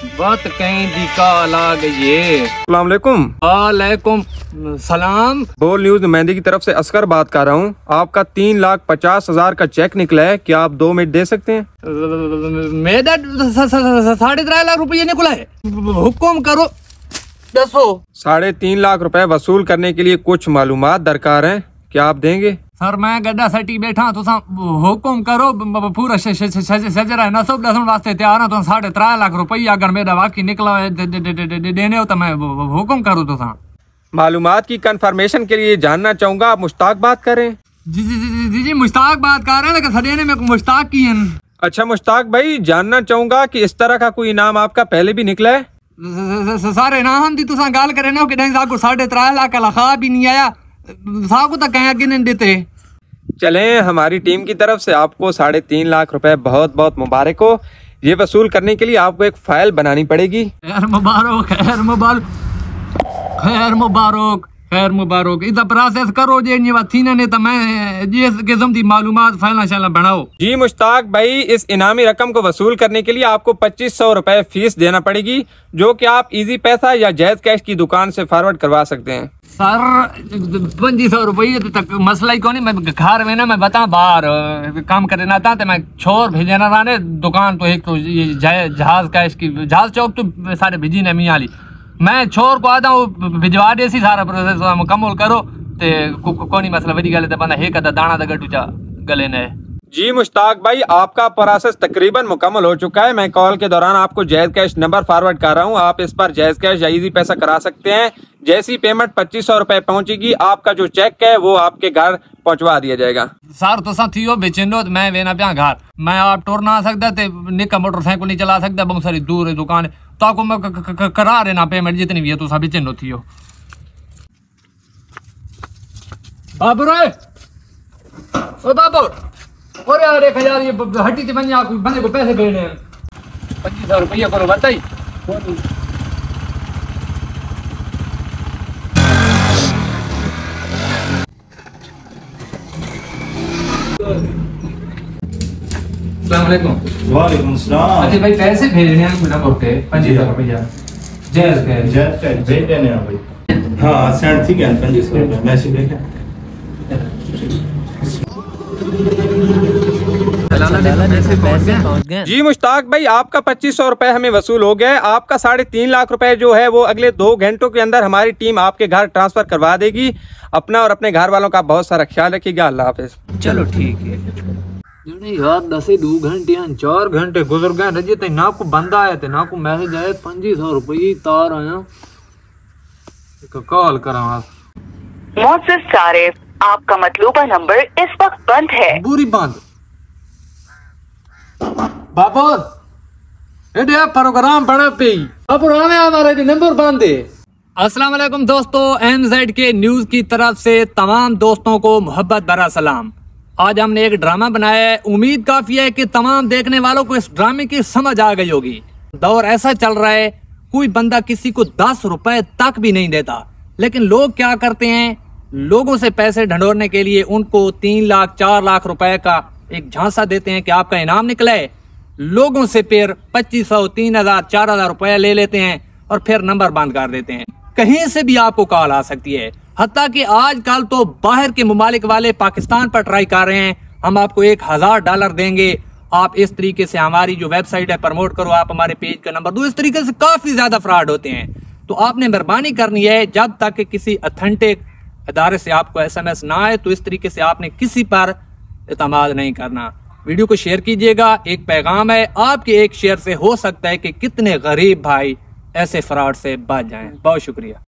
बात कहीं दी कॉल आ गई है। अस्सलाम वालेकुम। वालेकुम सलाम। बोल न्यूज नुमाइंदगी की तरफ से असगर बात कर रहा हूँ। आपका 3,50,000 का चेक निकला है, क्या आप 2 मिनट दे सकते हैं? मेरा 3.5 लाख रुपये निकला है, हुक्म करो दसो। 3.5 लाख रुपए वसूल करने के लिए कुछ मालूमात दरकार हैं, क्या आप देंगे? सर मैं गड्ढा सटी बैठा, तुसा हुक्म करो, पूरा शजरा है नसब दसन वास्ते तैयार हूं। 3.5 लाख रुपया अगर मेरा वाकई निकला देने हो तो मैं हुक्म करूँ। तुसा मालूमात की कंफर्मेशन के लिए जानना चाहूंगा, आप मुश्ताक बात कर रहे हैं? जी जी जी जी जी मुश्ताक बात कर रहे हैं, लेकिन सदेने में मुश्ताक की है। अच्छा मुश्ताक भाई, जानना चाहूंगा कि इस तरह का कोई इनाम आपका पहले भी निकला है? सारे इनाम दी तुसा गाल करे ना कि 3.5 लाख का लखा भी नहीं आया, साहब को तो कहीं आगे नहीं देते। चलें, हमारी टीम की तरफ से आपको 3.5 लाख रुपए बहुत बहुत मुबारक हो। ये वसूल करने के लिए आपको एक फाइल बनानी पड़ेगी। खैर मुबारक, खैर मुबारक, खैर मुबारक, खैर मुबारक। इतना प्रोसेस करो जे ने तो मैं जिस किस्म की मालूमात फाइल शाला बनाओ। जी मुश्ताक भाई, इस इनामी रकम को वसूल करने के लिए आपको 2500 रुपए फीस देना पड़ेगी, जो कि आप इजी पैसा या जायज कैश की दुकान से फॉरवर्ड करवा सकते हैं। सर 2500 रुपये तक मसला ही कौन है। मैं घर में ना मैं बता बाहर काम करे ना था, तो मैं छोर भेजना रहा दुकान तो एक तो जहाज कैश की जहाज चौक तो सारे भेजी ने मियाँ ली, मैं छोर को आता हूँ भिजवा दे सी सारा प्रोसेस मुकम्मल करो ते कोई मसला वही गल बंदा एक अदा दाना दा गटूचा गले ने। जी मुश्ताक भाई, आपका प्रोसेस तकरीबन मुकम्मल हो चुका है। मैं कॉल के दौरान आपको जायज कैश नंबर फॉरवर्ड कर रहा हूँ, आप इस पर जायज कैश या इजी पैसा करा सकते हैं। जैसी पेमेंट 2500 रुपए पहुंचेगी, आपका जो चेक है वो आपके घर पहुंचवा दिया जाएगा। सर तो थियो बेचनो मैं वेना पिया घर, मैं आप टोर ना सकता ते निका मोटरसाइकिल नहीं चला सकता, बहुत सारी दूर है दुकान तो को मैं करा रहे ना पेमेंट जितनी भी है, तो सब बेचनो थियो। बाबू रे ओ बाबू, और यार 1000 ये हड्डी से बंदे को पैसे देने हैं, 2500 रुपया करो बताई। वालेकुम सलाम। अच्छा भाई पैसे भेजने हैं मुझे ओके 2500 रुपया जायज कैश भेज देने हैं भाई। हाँ सेंड थी क्या 2500 रुपये मैसेज देखें। जी मुश्ताक भाई, आपका 2500 रुपए हमें वसूल हो गया है। आपका 3.5 लाख रुपए जो है वो अगले 2 घंटों के अंदर हमारी टीम आपके घर ट्रांसफर करवा देगी। अपना और अपने घर वालों का बहुत सारा ख्याल रखिएगा। अल्लाह हाफिज। चलो ठीक है यार, 2 घंटे 4 घंटे गुजर गए रजे ते ना को बंदा आया थे ना को मैसेज आया, 2500 रुपये तार आया कॉल करा। मुझसे सारे आपका मतलूबा नंबर इस वक्त बंद है। बुरी बंद बाबू ये प्रोग्राम बना पे अब हमारे नंबर बंद है। अस्सलाम वालेकुम दोस्तों, MZ के न्यूज की तरफ से तमाम दोस्तों को मोहब्बत भरा सलाम। आज हमने एक ड्रामा बनाया है, उम्मीद काफी है कि तमाम देखने वालों को इस ड्रामे की समझ आ गई होगी। दौर ऐसा चल रहा है, कोई बंदा किसी को 10 रुपए तक भी नहीं देता, लेकिन लोग क्या करते हैं, लोगों से पैसे ढंढोरने के लिए उनको 3 लाख 4 लाख रुपए का एक झांसा देते हैं कि आपका इनाम निकला है। लोगों से फिर 2500 3000 4000 रुपया ले लेते हैं और फिर नंबर बंद कर देते हैं। कहीं से भी आपको कॉल आ सकती है, हत्ता कि आजकल तो बाहर के मुमालिक वाले पाकिस्तान पर ट्राई कर रहे हैं, हम आपको $1000 देंगे, आप इस तरीके से हमारी जो वेबसाइट है प्रमोट करो, आप हमारे पेज का नंबर दो। इस तरीके से काफी ज्यादा फ्रॉड होते हैं। तो आपने मेहरबानी करनी है, जब तक कि किसी अथेंटिक इदारे से आपको SMS ना आए, तो इस तरीके से आपने किसी पर इतमाद नहीं करना। वीडियो को शेयर कीजिएगा, एक पैगाम है, आपके एक शेयर से हो सकता है कि कितने गरीब भाई ऐसे फ्रॉड से बच जाएं। बहुत शुक्रिया।